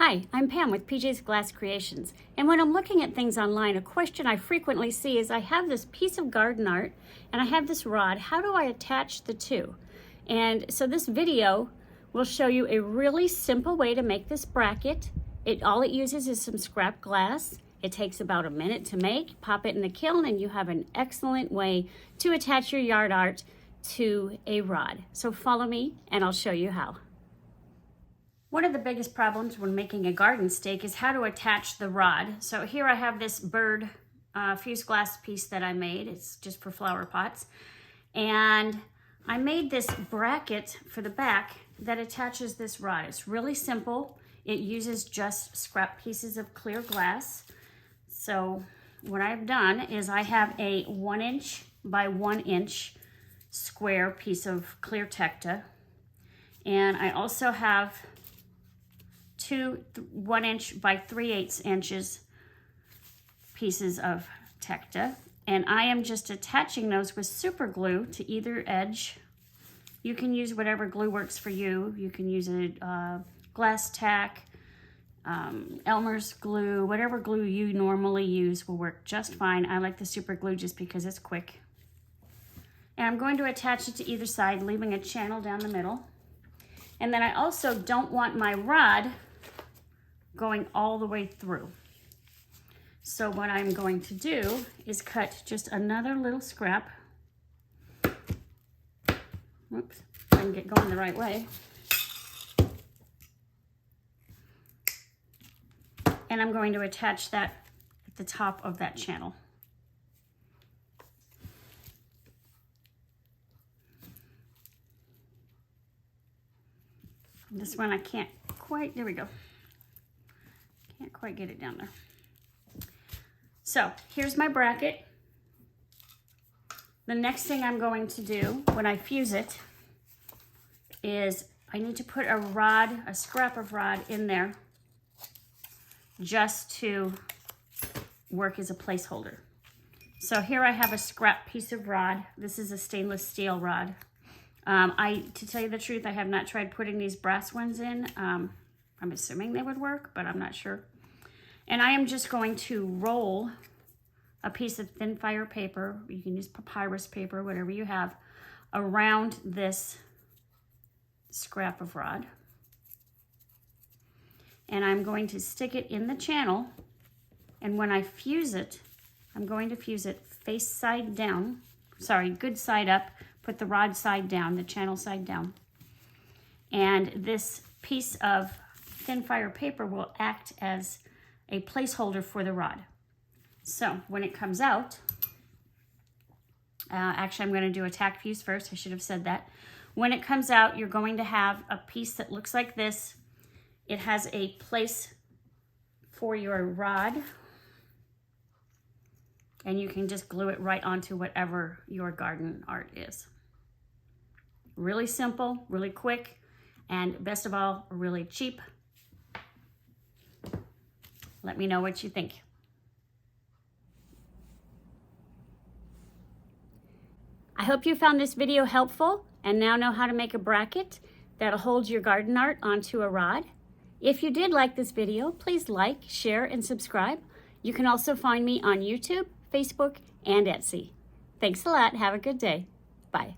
Hi, I'm Pam with PJ's Glass Creations, and when I'm looking at things online, a question I frequently see is I have this piece of garden art and I have this rod. How do I attach the two? And so this video will show you a really simple way to make this bracket. All it uses is some scrap glass. It takes about a minute to make. Pop it in the kiln and you have an excellent way to attach your yard art to a rod. So follow me and I'll show you how. One of the biggest problems when making a garden stake is how to attach the rod. So here I have this bird fused glass piece that I made. It's just for flower pots. And I made this bracket for the back that attaches this rod. It's really simple. It uses just scrap pieces of clear glass. So what I've done is I have a 1 inch by 1 inch square piece of clear TACK. And I also have two 1 inch by 3/8 inches pieces of TACK, and I am just attaching those with super glue to either edge. You can use whatever glue works for you. You can use a glass tack, Elmer's glue, whatever glue you normally use will work just fine. I like the super glue just because it's quick. And I'm going to attach it to either side, leaving a channel down the middle. And then I also don't want my rod going all the way through. So what I'm going to do is cut just another little scrap. Oops, I can get going the right way. And I'm going to attach that at the top of that channel. This one I can't quite, there we go. Can't quite get it down there. So here's my bracket. The next thing I'm going to do when I fuse it is I need to put a rod, a scrap of rod in there just to work as a placeholder. So here I have a scrap piece of rod. This is a stainless steel rod. To tell you the truth, I have not tried putting these brass ones in. I'm assuming they would work, but I'm not sure. And I am just going to roll a piece of thin fire paper, you can use papyrus paper, whatever you have, around this scrap of rod. And I'm going to stick it in the channel. And when I fuse it, I'm going to fuse it face side down. Sorry, good side up. Put the rod side down, the channel side down. And this piece of thin fire paper will act as a placeholder for the rod. So when it comes out, actually I'm going to do a tack fuse first. I should have said that. When it comes out, you're going to have a piece that looks like this. It has a place for your rod, and you can just glue it right onto whatever your garden art is. Really simple, really quick, and best of all, really cheap. Let me know what you think. I hope you found this video helpful and now know how to make a bracket that'll hold your garden art onto a rod. If you did like this video, please like, share, and subscribe. You can also find me on YouTube, Facebook, and Etsy. Thanks a lot. Have a good day. Bye.